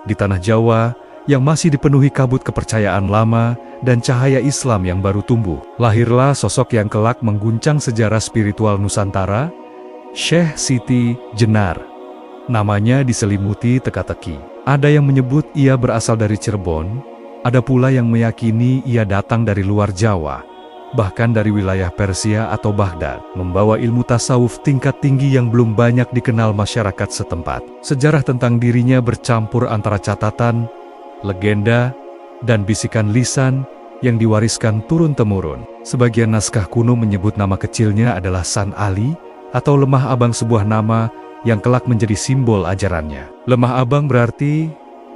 Di tanah Jawa, yang masih dipenuhi kabut kepercayaan lama dan cahaya Islam yang baru tumbuh, lahirlah sosok yang kelak mengguncang sejarah spiritual Nusantara, Syekh Siti Jenar. Namanya diselimuti teka-teki. Ada yang menyebut ia berasal dari Cirebon, ada pula yang meyakini ia datang dari luar Jawa, bahkan dari wilayah Persia atau Baghdad, membawa ilmu tasawuf tingkat tinggi yang belum banyak dikenal masyarakat setempat. Sejarah tentang dirinya bercampur antara catatan, legenda, dan bisikan lisan yang diwariskan turun-temurun. Sebagian naskah kuno menyebut nama kecilnya adalah San Ali atau Lemah Abang, sebuah nama yang kelak menjadi simbol ajarannya. Lemah Abang berarti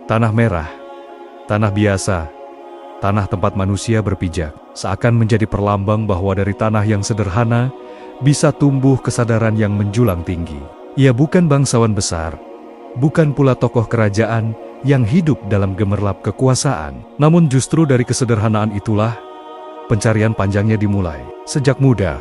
tanah merah, tanah biasa, tanah tempat manusia berpijak, seakan menjadi perlambang bahwa dari tanah yang sederhana bisa tumbuh kesadaran yang menjulang tinggi. Ia bukan bangsawan besar, bukan pula tokoh kerajaan yang hidup dalam gemerlap kekuasaan. Namun justru dari kesederhanaan itulah pencarian panjangnya dimulai. Sejak muda,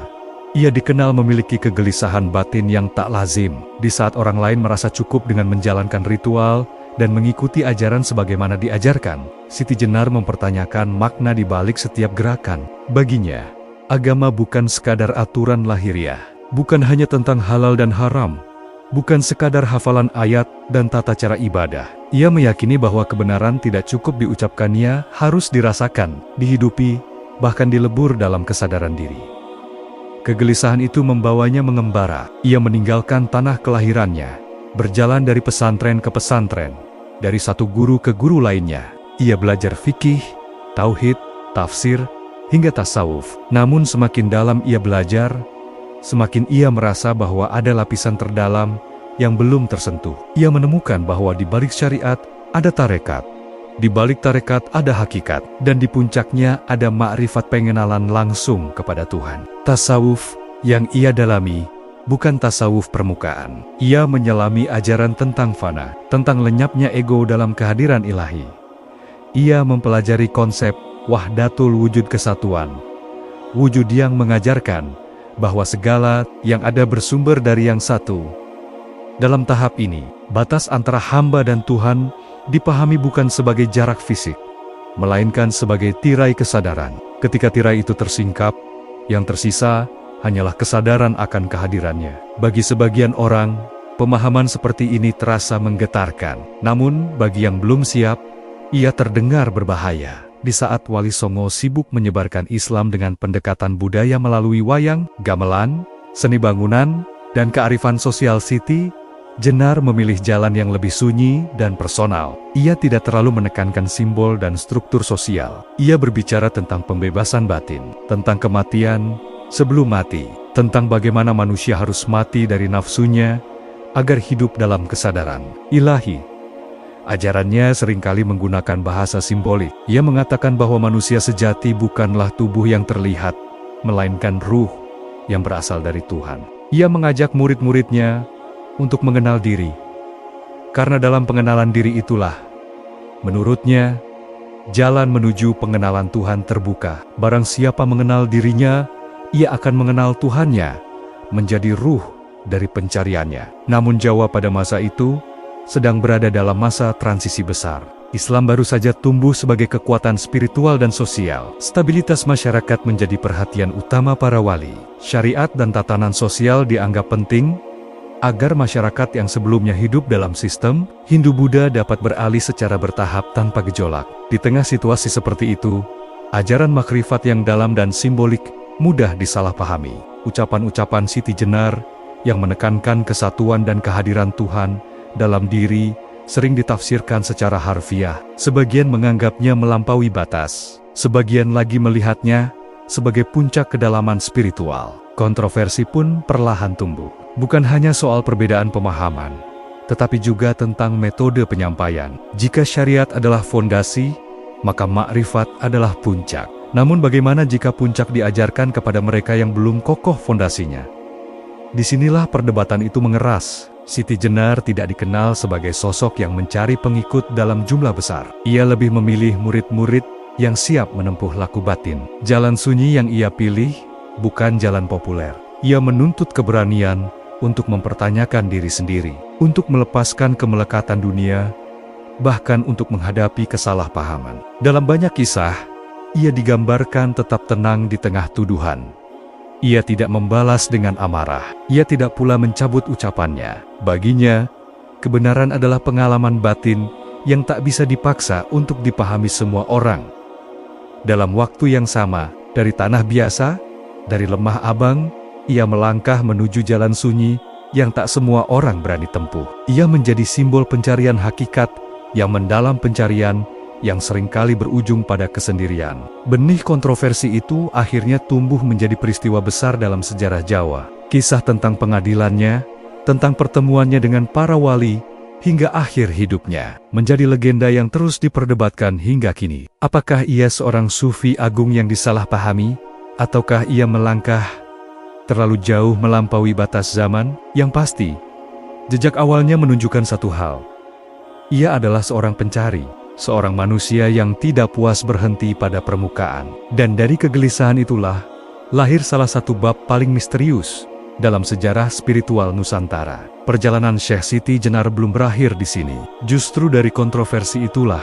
ia dikenal memiliki kegelisahan batin yang tak lazim. Di saat orang lain merasa cukup dengan menjalankan ritual dan mengikuti ajaran sebagaimana diajarkan, Siti Jenar mempertanyakan makna di balik setiap gerakan. Baginya, agama bukan sekadar aturan lahiriah, bukan hanya tentang halal dan haram, bukan sekadar hafalan ayat dan tata cara ibadah. Ia meyakini bahwa kebenaran tidak cukup diucapkannya, harus dirasakan, dihidupi, bahkan dilebur dalam kesadaran diri. Kegelisahan itu membawanya mengembara. Ia meninggalkan tanah kelahirannya, berjalan dari pesantren ke pesantren, dari satu guru ke guru lainnya. Ia belajar fikih, tauhid, tafsir, hingga tasawuf. Namun semakin dalam ia belajar, semakin ia merasa bahwa ada lapisan terdalam yang belum tersentuh. Ia menemukan bahwa di balik syariat ada tarekat, di balik tarekat ada hakikat, dan di puncaknya ada makrifat, pengenalan langsung kepada Tuhan. Tasawuf yang ia dalami bukan tasawuf permukaan. Ia menyelami ajaran tentang fana, tentang lenyapnya ego dalam kehadiran ilahi. Ia mempelajari konsep wahdatul wujud, kesatuan wujud yang mengajarkan bahwa segala yang ada bersumber dari yang satu. Dalam tahap ini, batas antara hamba dan Tuhan dipahami bukan sebagai jarak fisik, melainkan sebagai tirai kesadaran. Ketika tirai itu tersingkap, yang tersisa hanyalah kesadaran akan kehadirannya. Bagi sebagian orang, pemahaman seperti ini terasa menggetarkan. Namun, bagi yang belum siap, ia terdengar berbahaya. Di saat Wali Songo sibuk menyebarkan Islam dengan pendekatan budaya melalui wayang, gamelan, seni bangunan, dan kearifan sosial, Siti Jenar memilih jalan yang lebih sunyi dan personal. Ia tidak terlalu menekankan simbol dan struktur sosial. Ia berbicara tentang pembebasan batin, tentang kematian sebelum mati, tentang bagaimana manusia harus mati dari nafsunya agar hidup dalam kesadaran ilahi. Ajarannya seringkali menggunakan bahasa simbolik. Ia mengatakan bahwa manusia sejati bukanlah tubuh yang terlihat, melainkan ruh yang berasal dari Tuhan. Ia mengajak murid-muridnya untuk mengenal diri, karena dalam pengenalan diri itulah, menurutnya, jalan menuju pengenalan Tuhan terbuka. Barang siapa mengenal dirinya, ia akan mengenal Tuhannya, menjadi ruh dari pencariannya. Namun Jawa pada masa itu sedang berada dalam masa transisi besar. Islam baru saja tumbuh sebagai kekuatan spiritual dan sosial. Stabilitas masyarakat menjadi perhatian utama para wali. Syariat dan tatanan sosial dianggap penting agar masyarakat yang sebelumnya hidup dalam sistem Hindu-Buddha dapat beralih secara bertahap tanpa gejolak. Di tengah situasi seperti itu, ajaran makrifat yang dalam dan simbolik mudah disalahpahami. Ucapan-ucapan Siti Jenar yang menekankan kesatuan dan kehadiran Tuhan dalam diri sering ditafsirkan secara harfiah. Sebagian menganggapnya melampaui batas, sebagian lagi melihatnya sebagai puncak kedalaman spiritual. Kontroversi pun perlahan tumbuh. Bukan hanya soal perbedaan pemahaman, tetapi juga tentang metode penyampaian. Jika syariat adalah fondasi, maka makrifat adalah puncak. Namun bagaimana jika puncak diajarkan kepada mereka yang belum kokoh fondasinya? Disinilah perdebatan itu mengeras. Siti Jenar tidak dikenal sebagai sosok yang mencari pengikut dalam jumlah besar. Ia lebih memilih murid-murid yang siap menempuh laku batin. Jalan sunyi yang ia pilih bukan jalan populer. Ia menuntut keberanian untuk mempertanyakan diri sendiri, untuk melepaskan kemelekatan dunia bahkan untuk menghadapi kesalahpahaman. Dalam banyak kisah, ia digambarkan tetap tenang di tengah tuduhan. Ia tidak membalas dengan amarah. Ia tidak pula mencabut ucapannya. Baginya, kebenaran adalah pengalaman batin yang tak bisa dipaksa untuk dipahami semua orang. Dalam waktu yang sama, dari tanah biasa, dari lemah abang, ia melangkah menuju jalan sunyi yang tak semua orang berani tempuh. Ia menjadi simbol pencarian hakikat yang mendalam, pencarian yang seringkali berujung pada kesendirian. Benih kontroversi itu akhirnya tumbuh menjadi peristiwa besar dalam sejarah Jawa. Kisah tentang pengadilannya, tentang pertemuannya dengan para wali, hingga akhir hidupnya, menjadi legenda yang terus diperdebatkan hingga kini. Apakah ia seorang sufi agung yang disalahpahami, ataukah ia melangkah terlalu jauh melampaui batas zaman? Yang pasti, jejak awalnya menunjukkan satu hal. Ia adalah seorang pencari, seorang manusia yang tidak puas berhenti pada permukaan. Dan dari kegelisahan itulah, lahir salah satu bab paling misterius dalam sejarah spiritual Nusantara. Perjalanan Syekh Siti Jenar belum berakhir di sini. Justru dari kontroversi itulah,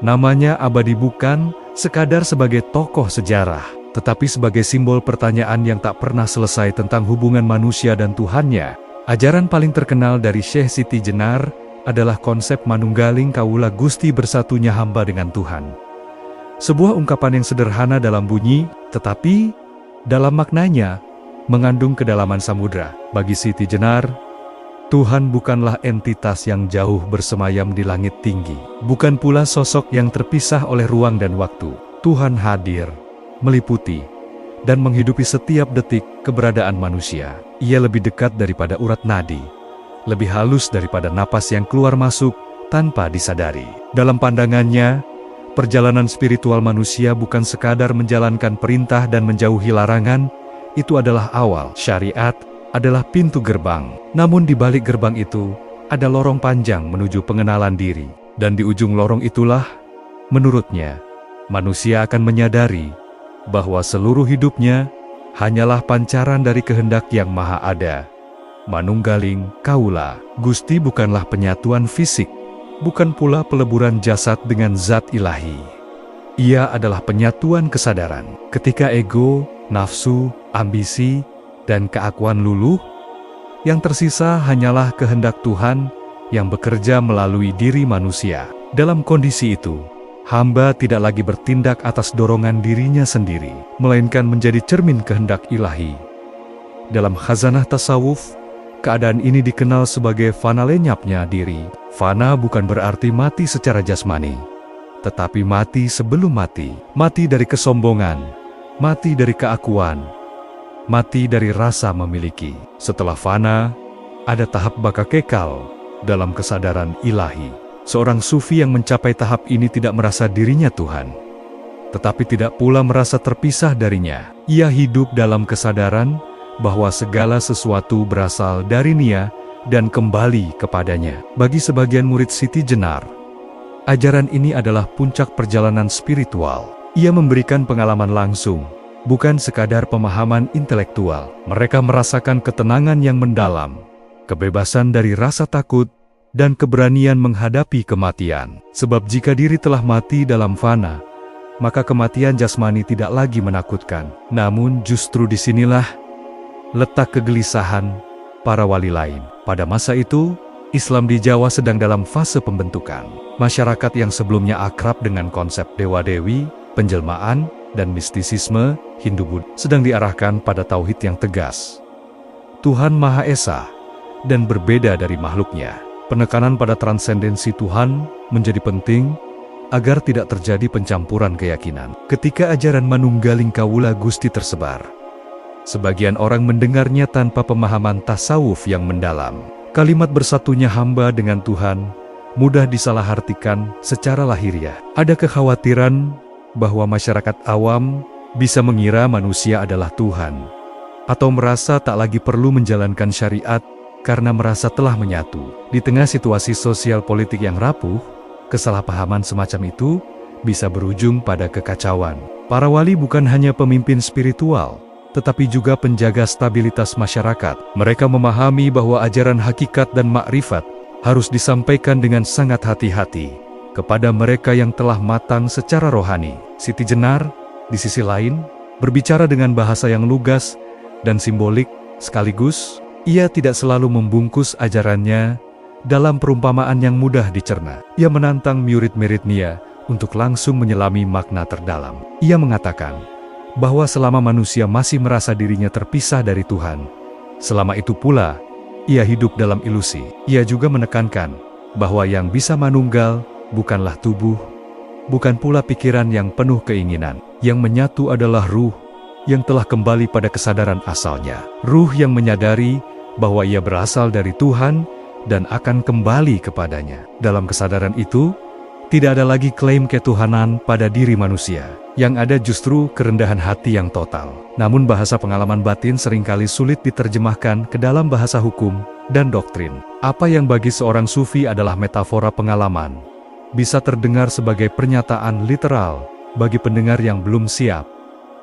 namanya abadi bukan sekadar sebagai tokoh sejarah, tetapi sebagai simbol pertanyaan yang tak pernah selesai tentang hubungan manusia dan Tuhannya. Ajaran paling terkenal dari Syekh Siti Jenar adalah konsep manunggaling kawula Gusti, bersatunya hamba dengan Tuhan. Sebuah ungkapan yang sederhana dalam bunyi, tetapi dalam maknanya mengandung kedalaman samudra. Bagi Siti Jenar, Tuhan bukanlah entitas yang jauh bersemayam di langit tinggi. Bukan pula sosok yang terpisah oleh ruang dan waktu. Tuhan hadir, meliputi, dan menghidupi setiap detik keberadaan manusia. Ia lebih dekat daripada urat nadi, lebih halus daripada napas yang keluar masuk tanpa disadari. Dalam pandangannya, perjalanan spiritual manusia bukan sekadar menjalankan perintah dan menjauhi larangan. Itu adalah awal. Syariat adalah pintu gerbang. Namun di balik gerbang itu, ada lorong panjang menuju pengenalan diri. Dan di ujung lorong itulah, menurutnya, manusia akan menyadari bahwa seluruh hidupnya hanyalah pancaran dari kehendak yang maha ada. Manunggaling kawula Gusti bukanlah penyatuan fisik, bukan pula peleburan jasad dengan zat ilahi. Ia adalah penyatuan kesadaran. Ketika ego, nafsu, ambisi, dan keakuan luluh, yang tersisa hanyalah kehendak Tuhan yang bekerja melalui diri manusia. Dalam kondisi itu, hamba tidak lagi bertindak atas dorongan dirinya sendiri, melainkan menjadi cermin kehendak ilahi. Dalam khazanah tasawuf, keadaan ini dikenal sebagai fana, lenyapnya diri. Fana bukan berarti mati secara jasmani, tetapi mati sebelum mati. Mati dari kesombongan, mati dari keakuan, mati dari rasa memiliki. Setelah fana, ada tahap baka kekal dalam kesadaran ilahi. Seorang sufi yang mencapai tahap ini tidak merasa dirinya Tuhan, tetapi tidak pula merasa terpisah darinya. Ia hidup dalam kesadaran bahwa segala sesuatu berasal dari Nia dan kembali kepadanya. Bagi sebagian murid Siti Jenar, ajaran ini adalah puncak perjalanan spiritual. Ia memberikan pengalaman langsung, bukan sekadar pemahaman intelektual. Mereka merasakan ketenangan yang mendalam, kebebasan dari rasa takut, dan keberanian menghadapi kematian. Sebab jika diri telah mati dalam fana, maka kematian jasmani tidak lagi menakutkan. Namun justru disinilah letak kegelisahan para wali lain. Pada masa itu, Islam di Jawa sedang dalam fase pembentukan. Masyarakat yang sebelumnya akrab dengan konsep dewa-dewi, penjelmaan, dan mistisisme Hindu-Buddha sedang diarahkan pada tauhid yang tegas. Tuhan Maha Esa dan berbeda dari makhluknya. Penekanan pada transendensi Tuhan menjadi penting agar tidak terjadi pencampuran keyakinan. Ketika ajaran manunggaling kawula Gusti tersebar, sebagian orang mendengarnya tanpa pemahaman tasawuf yang mendalam. Kalimat bersatunya hamba dengan Tuhan mudah disalahartikan secara lahiriah. Ada kekhawatiran bahwa masyarakat awam bisa mengira manusia adalah Tuhan, atau merasa tak lagi perlu menjalankan syariat karena merasa telah menyatu. Di tengah situasi sosial politik yang rapuh, kesalahpahaman semacam itu bisa berujung pada kekacauan. Para wali bukan hanya pemimpin spiritual, tetapi juga penjaga stabilitas masyarakat. Mereka memahami bahwa ajaran hakikat dan makrifat harus disampaikan dengan sangat hati-hati kepada mereka yang telah matang secara rohani. Siti Jenar, di sisi lain, berbicara dengan bahasa yang lugas dan simbolik sekaligus. Ia tidak selalu membungkus ajarannya dalam perumpamaan yang mudah dicerna. Ia menantang murid-muridnya untuk langsung menyelami makna terdalam. Ia mengatakan bahwa selama manusia masih merasa dirinya terpisah dari Tuhan, selama itu pula ia hidup dalam ilusi. Ia juga menekankan bahwa yang bisa manunggal bukanlah tubuh, bukan pula pikiran yang penuh keinginan. Yang menyatu adalah ruh yang telah kembali pada kesadaran asalnya. Ruh yang menyadari bahwa ia berasal dari Tuhan dan akan kembali kepadanya. Dalam kesadaran itu, tidak ada lagi klaim ketuhanan pada diri manusia. Yang ada justru kerendahan hati yang total. Namun bahasa pengalaman batin seringkali sulit diterjemahkan ke dalam bahasa hukum dan doktrin. Apa yang bagi seorang sufi adalah metafora pengalaman, bisa terdengar sebagai pernyataan literal bagi pendengar yang belum siap.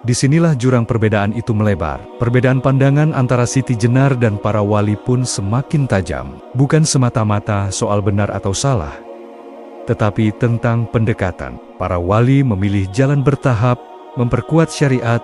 Disinilah jurang perbedaan itu melebar. Perbedaan pandangan antara Siti Jenar dan para wali pun semakin tajam. Bukan semata-mata soal benar atau salah, tetapi tentang pendekatan. Para wali memilih jalan bertahap, memperkuat syariat,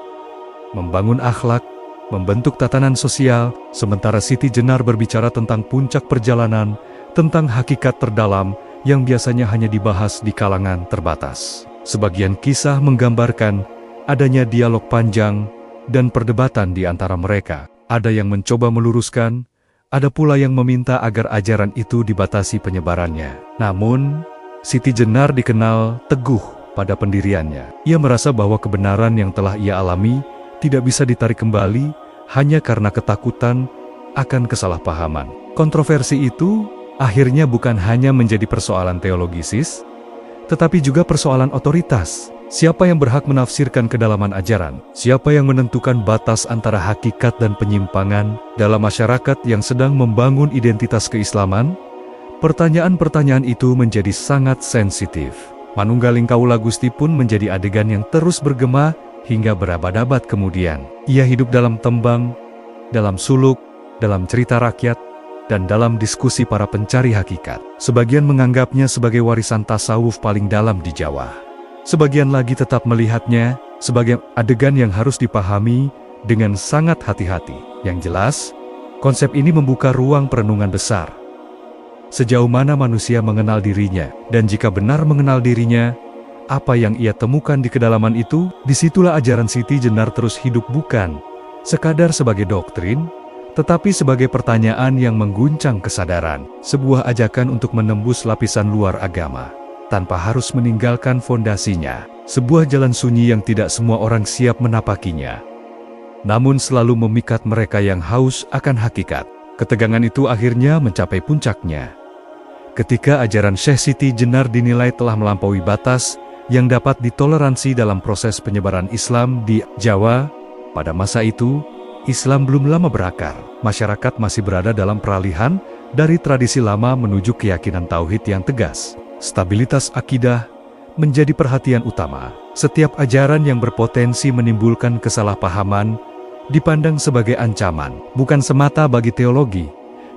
membangun akhlak, membentuk tatanan sosial, sementara Siti Jenar berbicara tentang puncak perjalanan, tentang hakikat terdalam yang biasanya hanya dibahas di kalangan terbatas. Sebagian kisah menggambarkan adanya dialog panjang dan perdebatan di antara mereka. Ada yang mencoba meluruskan, ada pula yang meminta agar ajaran itu dibatasi penyebarannya. Namun, Siti Jenar dikenal teguh pada pendiriannya. Ia merasa bahwa kebenaran yang telah ia alami tidak bisa ditarik kembali hanya karena ketakutan akan kesalahpahaman. Kontroversi itu akhirnya bukan hanya menjadi persoalan teologisis, tetapi juga persoalan otoritas. Siapa yang berhak menafsirkan kedalaman ajaran? Siapa yang menentukan batas antara hakikat dan penyimpangan dalam masyarakat yang sedang membangun identitas keislaman? Pertanyaan-pertanyaan itu menjadi sangat sensitif. Manunggaling Kaula Gusti pun menjadi adegan yang terus bergema hingga berabad-abad kemudian. Ia hidup dalam tembang, dalam suluk, dalam cerita rakyat, dan dalam diskusi para pencari hakikat. Sebagian menganggapnya sebagai warisan tasawuf paling dalam di Jawa. Sebagian lagi tetap melihatnya sebagai adegan yang harus dipahami dengan sangat hati-hati. Yang jelas, konsep ini membuka ruang perenungan besar. Sejauh mana manusia mengenal dirinya, dan jika benar mengenal dirinya, apa yang ia temukan di kedalaman itu? Disitulah ajaran Siti Jenar terus hidup, bukan sekadar sebagai doktrin, tetapi sebagai pertanyaan yang mengguncang kesadaran. Sebuah ajakan untuk menembus lapisan luar agama tanpa harus meninggalkan fondasinya. Sebuah jalan sunyi yang tidak semua orang siap menapakinya, namun selalu memikat mereka yang haus akan hakikat. Ketegangan itu akhirnya mencapai puncaknya ketika ajaran Syekh Siti Jenar dinilai telah melampaui batas yang dapat ditoleransi dalam proses penyebaran Islam di Jawa. Pada masa itu, Islam belum lama berakar. Masyarakat masih berada dalam peralihan dari tradisi lama menuju keyakinan tauhid yang tegas. Stabilitas akidah menjadi perhatian utama. Setiap ajaran yang berpotensi menimbulkan kesalahpahaman dipandang sebagai ancaman, bukan semata bagi teologi,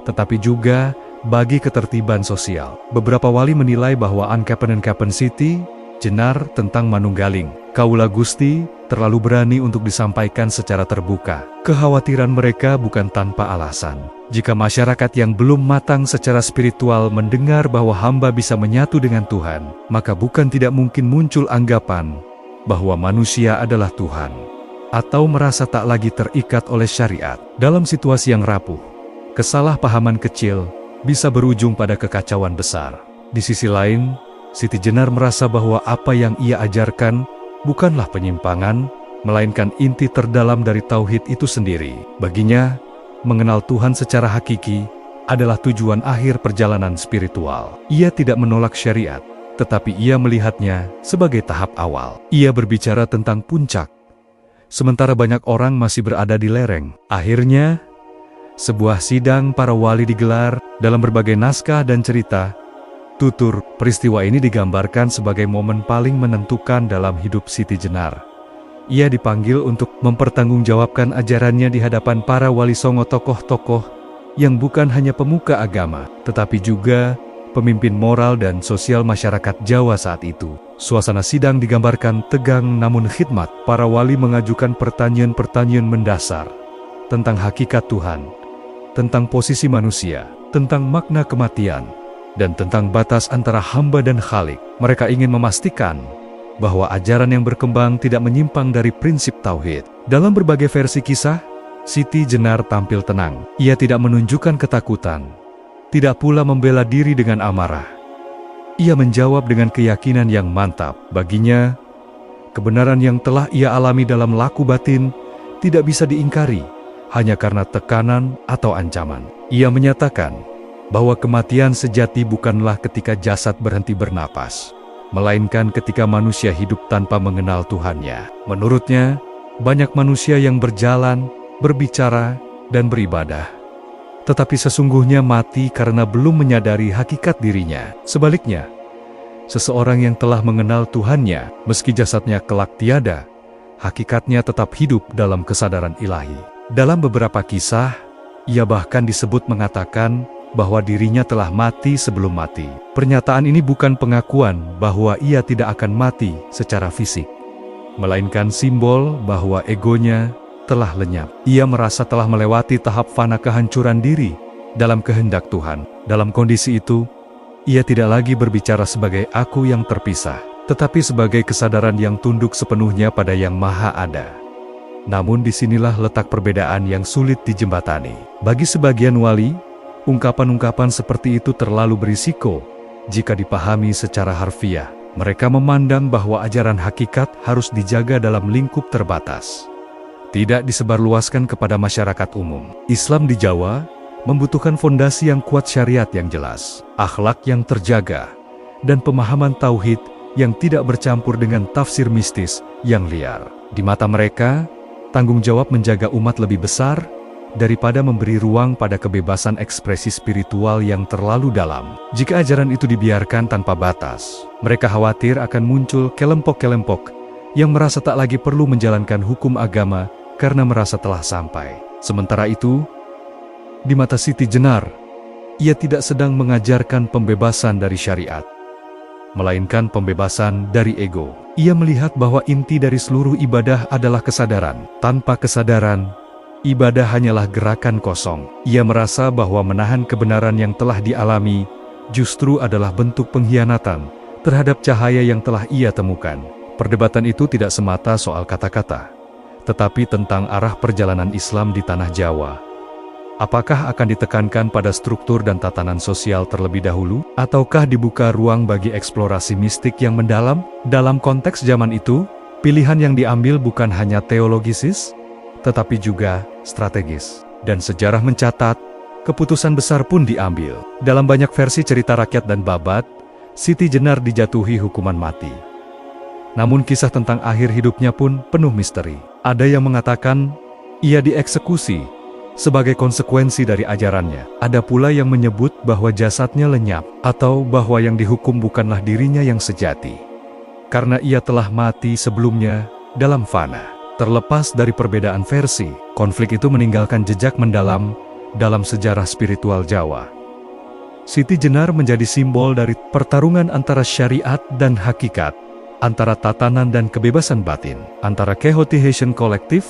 tetapi juga bagi ketertiban sosial. Beberapa wali menilai bahwa angkapan Siti Jenar tentang Manunggaling Kaula Gusti terlalu berani untuk disampaikan secara terbuka. Kekhawatiran mereka bukan tanpa alasan. Jika masyarakat yang belum matang secara spiritual mendengar bahwa hamba bisa menyatu dengan Tuhan, maka bukan tidak mungkin muncul anggapan bahwa manusia adalah Tuhan, atau merasa tak lagi terikat oleh syariat. Dalam situasi yang rapuh, kesalahpahaman kecil bisa berujung pada kekacauan besar. Di sisi lain, Siti Jenar merasa bahwa apa yang ia ajarkan bukanlah penyimpangan, melainkan inti terdalam dari tauhid itu sendiri. Baginya, mengenal Tuhan secara hakiki adalah tujuan akhir perjalanan spiritual. Ia tidak menolak syariat, tetapi ia melihatnya sebagai tahap awal. Ia berbicara tentang puncak, sementara banyak orang masih berada di lereng. Akhirnya, sebuah sidang para wali digelar. Dalam berbagai naskah dan cerita tutur, peristiwa ini digambarkan sebagai momen paling menentukan dalam hidup Siti Jenar. Ia dipanggil untuk mempertanggungjawabkan ajarannya di hadapan para wali songo, tokoh-tokoh yang bukan hanya pemuka agama, tetapi juga pemimpin moral dan sosial masyarakat Jawa saat itu. Suasana sidang digambarkan tegang namun khidmat. Para wali mengajukan pertanyaan-pertanyaan mendasar tentang hakikat Tuhan, tentang posisi manusia, tentang makna kematian, dan tentang batas antara hamba dan Khalik. Mereka ingin memastikan bahwa ajaran yang berkembang tidak menyimpang dari prinsip tauhid. Dalam berbagai versi kisah, Siti Jenar tampil tenang. Ia tidak menunjukkan ketakutan, tidak pula membela diri dengan amarah. Ia menjawab dengan keyakinan yang mantap. Baginya, kebenaran yang telah ia alami dalam laku batin tidak bisa diingkari hanya karena tekanan atau ancaman. Ia menyatakan bahwa kematian sejati bukanlah ketika jasad berhenti bernapas, melainkan ketika manusia hidup tanpa mengenal Tuhannya. Menurutnya, banyak manusia yang berjalan, berbicara, dan beribadah, tetapi sesungguhnya mati karena belum menyadari hakikat dirinya. Sebaliknya, seseorang yang telah mengenal Tuhannya, meski jasadnya kelak tiada, hakikatnya tetap hidup dalam kesadaran ilahi. Dalam beberapa kisah, ia bahkan disebut mengatakan bahwa dirinya telah mati sebelum mati. Pernyataan ini bukan pengakuan bahwa ia tidak akan mati secara fisik, melainkan simbol bahwa egonya telah lenyap. Ia merasa telah melewati tahap fana kehancuran diri dalam kehendak Tuhan. Dalam kondisi itu, ia tidak lagi berbicara sebagai aku yang terpisah, tetapi sebagai kesadaran yang tunduk sepenuhnya pada Yang Maha Ada. Namun disinilah letak perbedaan yang sulit dijembatani. Bagi sebagian wali, ungkapan-ungkapan seperti itu terlalu berisiko jika dipahami secara harfiah. Mereka memandang bahwa ajaran hakikat harus dijaga dalam lingkup terbatas, tidak disebarluaskan kepada masyarakat umum. Islam di Jawa membutuhkan fondasi yang kuat, syariat yang jelas, akhlak yang terjaga, dan pemahaman tauhid yang tidak bercampur dengan tafsir mistis yang liar. Di mata mereka, tanggung jawab menjaga umat lebih besar daripada memberi ruang pada kebebasan ekspresi spiritual yang terlalu dalam. Jika ajaran itu dibiarkan tanpa batas, mereka khawatir akan muncul kelompok-kelompok yang merasa tak lagi perlu menjalankan hukum agama karena merasa telah sampai. Sementara itu, di mata Siti Jenar, ia tidak sedang mengajarkan pembebasan dari syariat, melainkan pembebasan dari ego. Ia melihat bahwa inti dari seluruh ibadah adalah kesadaran. Tanpa kesadaran, ibadah hanyalah gerakan kosong. Ia merasa bahwa menahan kebenaran yang telah dialami justru adalah bentuk pengkhianatan terhadap cahaya yang telah ia temukan. Perdebatan itu tidak semata soal kata-kata, tetapi tentang arah perjalanan Islam di tanah Jawa. Apakah akan ditekankan pada struktur dan tatanan sosial terlebih dahulu, ataukah dibuka ruang bagi eksplorasi mistik yang mendalam? Dalam konteks zaman itu, pilihan yang diambil bukan hanya teologisis, tetapi juga strategis. Dan sejarah mencatat, keputusan besar pun diambil. Dalam banyak versi cerita rakyat dan babat, Siti Jenar dijatuhi hukuman mati. Namun kisah tentang akhir hidupnya pun penuh misteri. Ada yang mengatakan ia dieksekusi sebagai konsekuensi dari ajarannya. Ada pula yang menyebut bahwa jasadnya lenyap, atau bahwa yang dihukum bukanlah dirinya yang sejati, karena ia telah mati sebelumnya dalam fana. Terlepas dari perbedaan versi, konflik itu meninggalkan jejak mendalam dalam sejarah spiritual Jawa. Siti Jenar menjadi simbol dari pertarungan antara syariat dan hakikat, antara tatanan dan kebebasan batin, antara kehotihism kolektif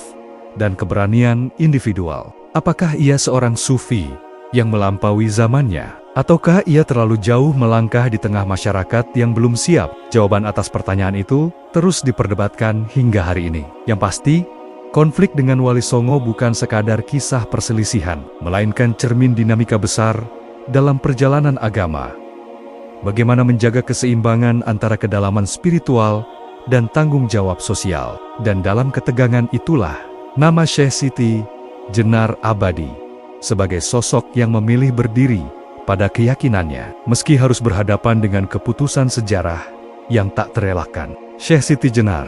dan keberanian individual. Apakah ia seorang sufi yang melampaui zamannya? Ataukah ia terlalu jauh melangkah di tengah masyarakat yang belum siap? Jawaban atas pertanyaan itu terus diperdebatkan hingga hari ini. Yang pasti, konflik dengan Wali Songo bukan sekadar kisah perselisihan, melainkan cermin dinamika besar dalam perjalanan agama. Bagaimana menjaga keseimbangan antara kedalaman spiritual dan tanggung jawab sosial. Dan dalam ketegangan itulah, nama Syekh Siti Jenar abadi sebagai sosok yang memilih berdiri pada keyakinannya, meski harus berhadapan dengan keputusan sejarah yang tak terelakkan. Syekh Siti Jenar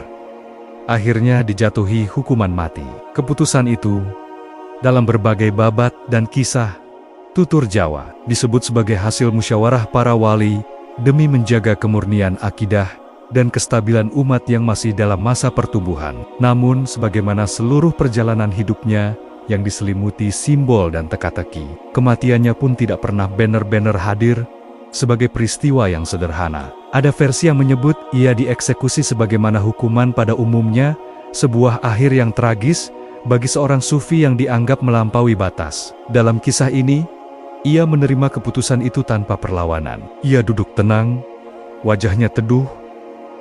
akhirnya dijatuhi hukuman mati. Keputusan itu, dalam berbagai babat dan kisah tutur Jawa, disebut sebagai hasil musyawarah para wali demi menjaga kemurnian akidah dan kestabilan umat yang masih dalam masa pertumbuhan. Namun, sebagaimana seluruh perjalanan hidupnya yang diselimuti simbol dan teka-teki. Kematiannya pun tidak pernah benar-benar hadir sebagai peristiwa yang sederhana. Ada versi yang menyebut ia dieksekusi sebagaimana hukuman pada umumnya, sebuah akhir yang tragis bagi seorang sufi yang dianggap melampaui batas. Dalam kisah ini, ia menerima keputusan itu tanpa perlawanan. Ia duduk tenang, wajahnya teduh,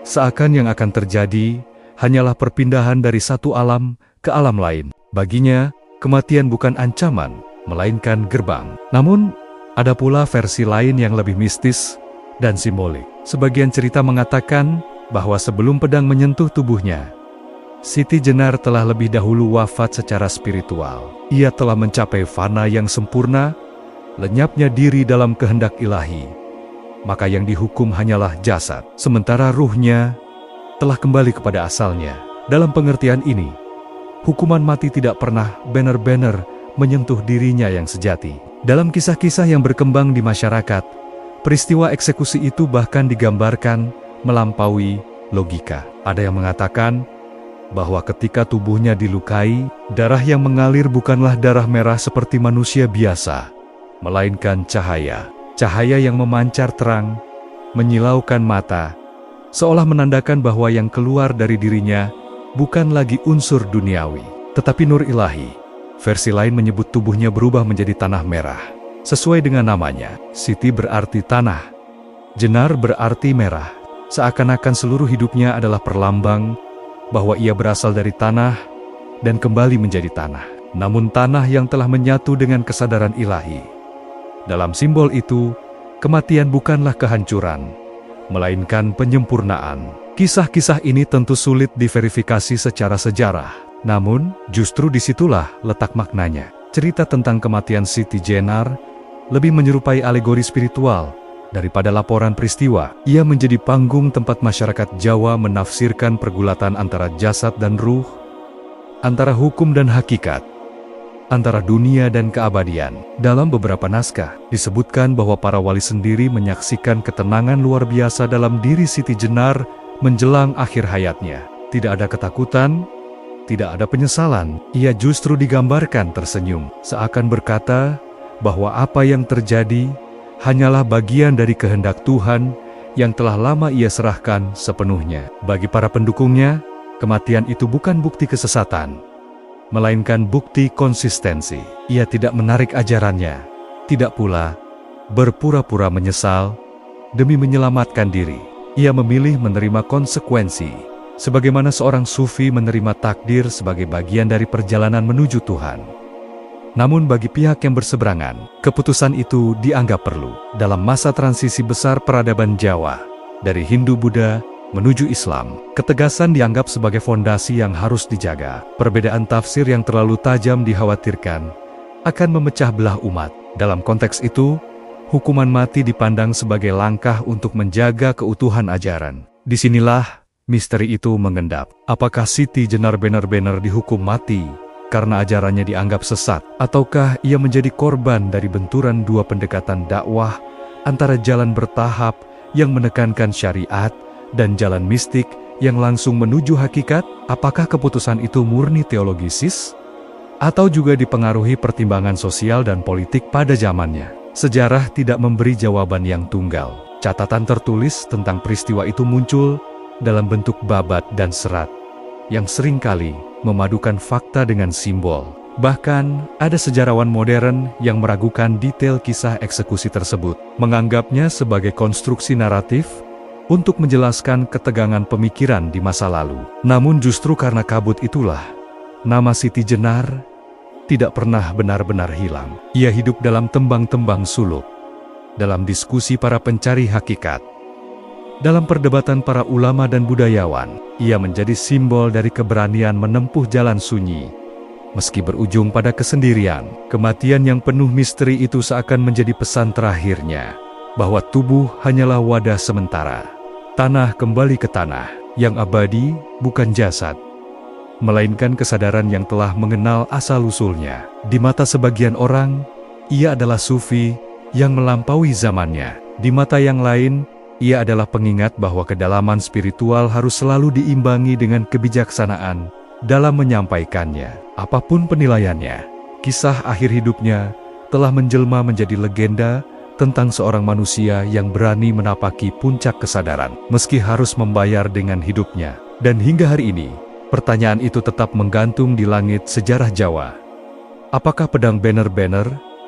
seakan yang akan terjadi hanyalah perpindahan dari satu alam ke alam lain. Baginya, kematian bukan ancaman, melainkan gerbang. Namun, ada pula versi lain yang lebih mistis dan simbolik. Sebagian cerita mengatakan bahwa sebelum pedang menyentuh tubuhnya, Siti Jenar telah lebih dahulu wafat secara spiritual. Ia telah mencapai fana yang sempurna, lenyapnya diri dalam kehendak ilahi. Maka yang dihukum hanyalah jasad, sementara ruhnya telah kembali kepada asalnya. Dalam pengertian ini, hukuman mati tidak pernah benar-benar menyentuh dirinya yang sejati. Dalam kisah-kisah yang berkembang di masyarakat, peristiwa eksekusi itu bahkan digambarkan melampaui logika. Ada yang mengatakan bahwa ketika tubuhnya dilukai, darah yang mengalir bukanlah darah merah seperti manusia biasa, melainkan cahaya. Cahaya yang memancar terang, menyilaukan mata, seolah menandakan bahwa yang keluar dari dirinya bukan lagi unsur duniawi, tetapi nur ilahi. Versi lain menyebut tubuhnya berubah menjadi tanah merah. Sesuai dengan namanya, Siti berarti tanah, Jenar berarti merah. Seakan-akan seluruh hidupnya adalah perlambang bahwa ia berasal dari tanah dan kembali menjadi tanah. Namun tanah yang telah menyatu dengan kesadaran ilahi. Dalam simbol itu, kematian bukanlah kehancuran, melainkan penyempurnaan. Kisah-kisah ini tentu sulit diverifikasi secara sejarah. Namun, justru disitulah letak maknanya. Cerita tentang kematian Siti Jenar lebih menyerupai alegori spiritual daripada laporan peristiwa. Ia menjadi panggung tempat masyarakat Jawa menafsirkan pergulatan antara jasad dan ruh, antara hukum dan hakikat, antara dunia dan keabadian. Dalam beberapa naskah, disebutkan bahwa para wali sendiri menyaksikan ketenangan luar biasa dalam diri Siti Jenar menjelang akhir hayatnya. Tidak ada ketakutan, tidak ada penyesalan. Ia justru digambarkan tersenyum, seakan berkata bahwa apa yang terjadi hanyalah bagian dari kehendak Tuhan yang telah lama ia serahkan sepenuhnya. Bagi para pendukungnya, kematian itu bukan bukti kesesatan, melainkan bukti konsistensi. Ia tidak menarik ajarannya, tidak pula berpura-pura menyesal demi menyelamatkan diri. Ia memilih menerima konsekuensi, sebagaimana seorang sufi menerima takdir sebagai bagian dari perjalanan menuju Tuhan. Namun bagi pihak yang berseberangan, keputusan itu dianggap perlu. Dalam masa transisi besar peradaban Jawa, dari Hindu-Buddha menuju Islam, ketegasan dianggap sebagai fondasi yang harus dijaga. Perbedaan tafsir yang terlalu tajam dikhawatirkan akan memecah belah umat. Dalam konteks itu, hukuman mati dipandang sebagai langkah untuk menjaga keutuhan ajaran. Disinilah misteri itu mengendap. Apakah Siti Jenar benar-benar dihukum mati karena ajarannya dianggap sesat? Ataukah ia menjadi korban dari benturan dua pendekatan dakwah antara jalan bertahap yang menekankan syariat dan jalan mistik yang langsung menuju hakikat? Apakah keputusan itu murni teologisis? Atau juga dipengaruhi pertimbangan sosial dan politik pada zamannya? Sejarah tidak memberi jawaban yang tunggal. Catatan tertulis tentang peristiwa itu muncul dalam bentuk babat dan serat, yang seringkali memadukan fakta dengan simbol. Bahkan, ada sejarawan modern yang meragukan detail kisah eksekusi tersebut, menganggapnya sebagai konstruksi naratif untuk menjelaskan ketegangan pemikiran di masa lalu. Namun justru karena kabut itulah, nama Siti Jenar tidak pernah benar-benar hilang. Ia hidup dalam tembang-tembang suluk, dalam diskusi para pencari hakikat, dalam perdebatan para ulama dan budayawan. Ia menjadi simbol dari keberanian menempuh jalan sunyi, meski berujung pada kesendirian. Kematian yang penuh misteri itu seakan menjadi pesan terakhirnya, bahwa tubuh hanyalah wadah sementara. Tanah kembali ke tanah, yang abadi bukan jasad, melainkan kesadaran yang telah mengenal asal-usulnya. Di mata sebagian orang, ia adalah sufi yang melampaui zamannya. Di mata yang lain, ia adalah pengingat bahwa kedalaman spiritual harus selalu diimbangi dengan kebijaksanaan dalam menyampaikannya. Apapun penilaiannya, Kisah akhir hidupnya telah menjelma menjadi legenda tentang seorang manusia yang berani menapaki puncak kesadaran, meski harus membayar dengan hidupnya. Dan hingga hari ini, pertanyaan itu tetap menggantung di langit sejarah Jawa. Apakah pedang Banner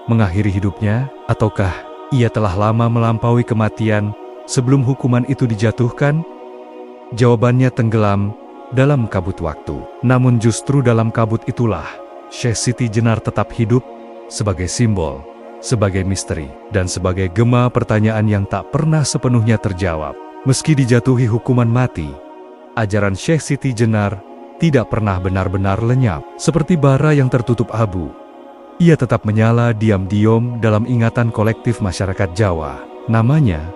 mengakhiri hidupnya, ataukah ia telah lama melampaui kematian sebelum hukuman itu dijatuhkan? Jawabannya tenggelam dalam kabut waktu. Namun justru dalam kabut itulah, Syekh Siti Jenar tetap hidup sebagai simbol, sebagai misteri, dan sebagai gema pertanyaan yang tak pernah sepenuhnya terjawab. Meski dijatuhi hukuman mati, ajaran Syekh Siti Jenar tidak pernah benar-benar lenyap. Seperti bara yang tertutup abu, ia tetap menyala diam-diam dalam ingatan kolektif masyarakat Jawa. Namanya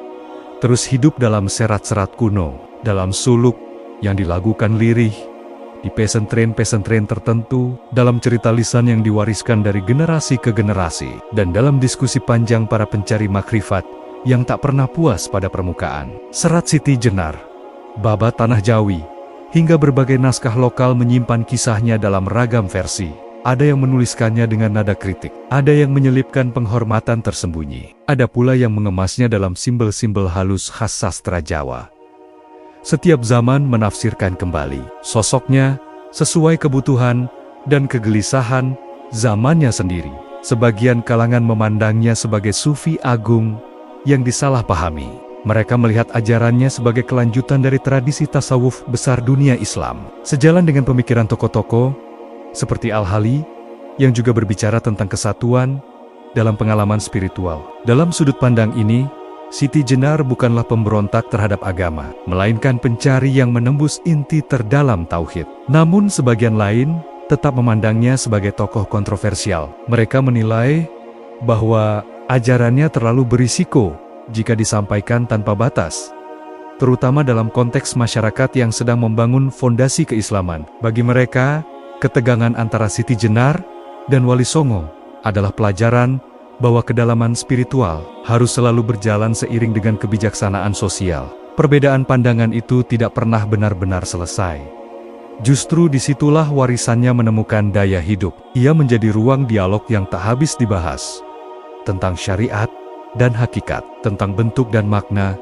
terus hidup dalam serat-serat kuno, dalam suluk yang dilagukan lirih, di pesantren-pesantren tertentu, dalam cerita lisan yang diwariskan dari generasi ke generasi, dan dalam diskusi panjang para pencari makrifat yang tak pernah puas pada permukaan. Serat Siti Jenar, babat Tanah Jawi, hingga berbagai naskah lokal menyimpan kisahnya dalam ragam versi. Ada yang menuliskannya dengan nada kritik, ada yang menyelipkan penghormatan tersembunyi, ada pula yang mengemasnya dalam simbol-simbol halus khas sastra Jawa. Setiap zaman menafsirkan kembali sosoknya sesuai kebutuhan dan kegelisahan zamannya sendiri. Sebagian kalangan memandangnya sebagai sufi agung yang disalahpahami. Mereka melihat ajarannya sebagai kelanjutan dari tradisi tasawuf besar dunia Islam. Sejalan dengan pemikiran tokoh-tokoh seperti Al-Hali yang juga berbicara tentang kesatuan dalam pengalaman spiritual. Dalam sudut pandang ini, Siti Jenar bukanlah pemberontak terhadap agama, melainkan pencari yang menembus inti terdalam tauhid. Namun sebagian lain tetap memandangnya sebagai tokoh kontroversial. Mereka menilai bahwa ajarannya terlalu berisiko jika disampaikan tanpa batas, terutama dalam konteks masyarakat yang sedang membangun fondasi keislaman. Bagi mereka, ketegangan antara Siti Jenar dan Wali Songo adalah pelajaran bahwa kedalaman spiritual harus selalu berjalan seiring dengan kebijaksanaan sosial. Perbedaan pandangan itu tidak pernah benar-benar selesai. Justru disitulah warisannya menemukan daya hidup. Ia menjadi ruang dialog yang tak habis dibahas, tentang syariat dan hakikat, tentang bentuk dan makna,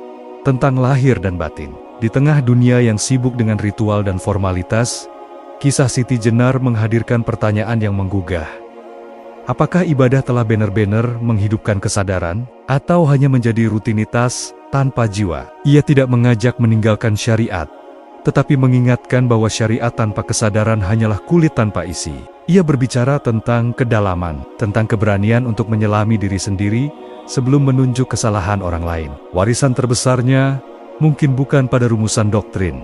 tentang lahir dan batin. Di tengah dunia yang sibuk dengan ritual dan formalitas, kisah Siti Jenar menghadirkan pertanyaan yang menggugah. Apakah ibadah telah benar-benar menghidupkan kesadaran, atau hanya menjadi rutinitas tanpa jiwa? Ia tidak mengajak meninggalkan syariat, tetapi mengingatkan bahwa syariat tanpa kesadaran hanyalah kulit tanpa isi. Ia berbicara tentang kedalaman, tentang keberanian untuk menyelami diri sendiri sebelum menunjuk kesalahan orang lain. Warisan terbesarnya mungkin bukan pada rumusan doktrin,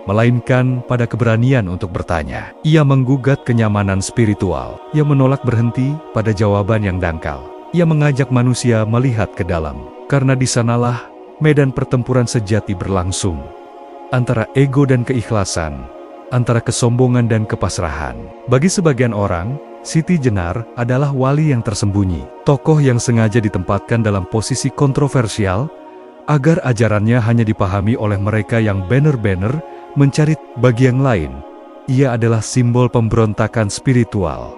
melainkan pada keberanian untuk bertanya. Ia menggugat kenyamanan spiritual. Ia menolak berhenti pada jawaban yang dangkal. Ia mengajak manusia melihat ke dalam, karena di sanalah medan pertempuran sejati berlangsung, antara ego dan keikhlasan, antara kesombongan dan kepasrahan. Bagi sebagian orang, Siti Jenar adalah wali yang tersembunyi, tokoh yang sengaja ditempatkan dalam posisi kontroversial, agar ajarannya hanya dipahami oleh mereka yang benar-benar mencari. Bagi yang lain, ia adalah simbol pemberontakan spiritual.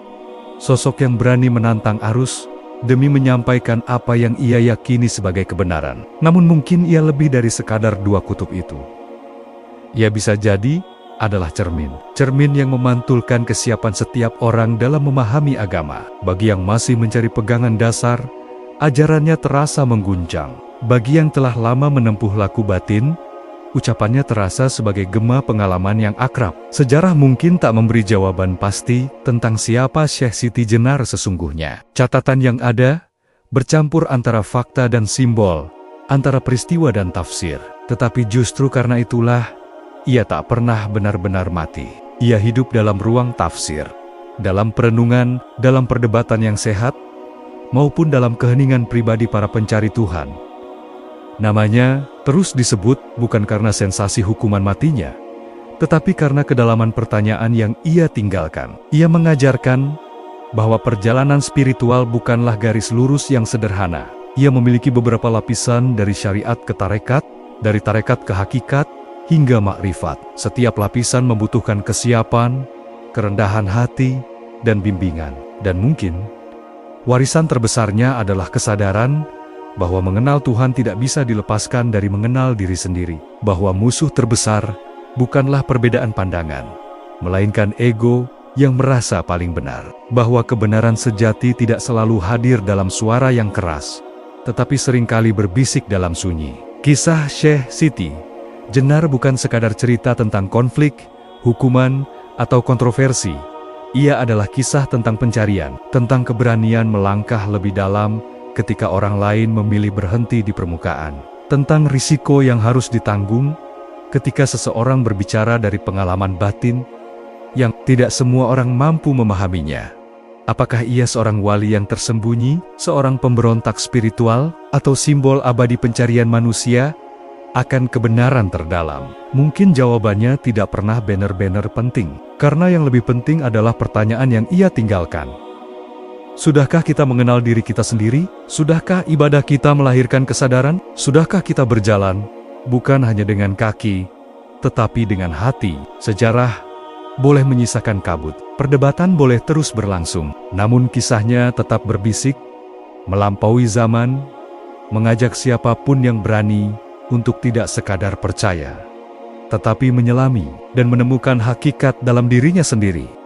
Sosok yang berani menantang arus demi menyampaikan apa yang ia yakini sebagai kebenaran. Namun mungkin ia lebih dari sekadar dua kutub itu. Ia bisa jadi adalah cermin yang memantulkan kesiapan setiap orang dalam memahami agama. Bagi yang masih mencari pegangan dasar, ajarannya terasa mengguncang. Bagi yang telah lama menempuh laku batin, ucapannya terasa sebagai gema pengalaman yang akrab. Sejarah mungkin tak memberi jawaban pasti tentang siapa Syekh Siti Jenar sesungguhnya. Catatan yang ada bercampur antara fakta dan simbol, antara peristiwa dan tafsir. Tetapi justru karena itulah, ia tak pernah benar-benar mati. Ia hidup dalam ruang tafsir, dalam perenungan, dalam perdebatan yang sehat, maupun dalam keheningan pribadi para pencari Tuhan. Namanya terus disebut bukan karena sensasi hukuman matinya, tetapi karena kedalaman pertanyaan yang ia tinggalkan. Ia mengajarkan bahwa perjalanan spiritual bukanlah garis lurus yang sederhana. Ia memiliki beberapa lapisan dari syariat ke tarekat, dari tarekat ke hakikat, hingga makrifat. Setiap lapisan membutuhkan kesiapan, kerendahan hati, dan bimbingan. Dan mungkin, warisan terbesarnya adalah kesadaran bahwa mengenal Tuhan tidak bisa dilepaskan dari mengenal diri sendiri. Bahwa musuh terbesar bukanlah perbedaan pandangan, melainkan ego yang merasa paling benar. Bahwa kebenaran sejati tidak selalu hadir dalam suara yang keras, tetapi seringkali berbisik dalam sunyi. Kisah Syekh Siti Jenar bukan sekadar cerita tentang konflik, hukuman, atau kontroversi. Ia adalah kisah tentang pencarian, tentang keberanian melangkah lebih dalam ketika orang lain memilih berhenti di permukaan, tentang risiko yang harus ditanggung ketika seseorang berbicara dari pengalaman batin yang tidak semua orang mampu memahaminya. Apakah ia seorang wali yang tersembunyi, seorang pemberontak spiritual, atau simbol abadi pencarian manusia akan kebenaran terdalam? Mungkin jawabannya tidak pernah banner-banner penting, karena yang lebih penting adalah pertanyaan yang ia tinggalkan. Sudahkah kita mengenal diri kita sendiri? Sudahkah ibadah kita melahirkan kesadaran? Sudahkah kita berjalan, bukan hanya dengan kaki, tetapi dengan hati? Sejarah boleh menyisakan kabut, perdebatan boleh terus berlangsung, namun kisahnya tetap berbisik, melampaui zaman, mengajak siapapun yang berani untuk tidak sekadar percaya, tetapi menyelami dan menemukan hakikat dalam dirinya sendiri.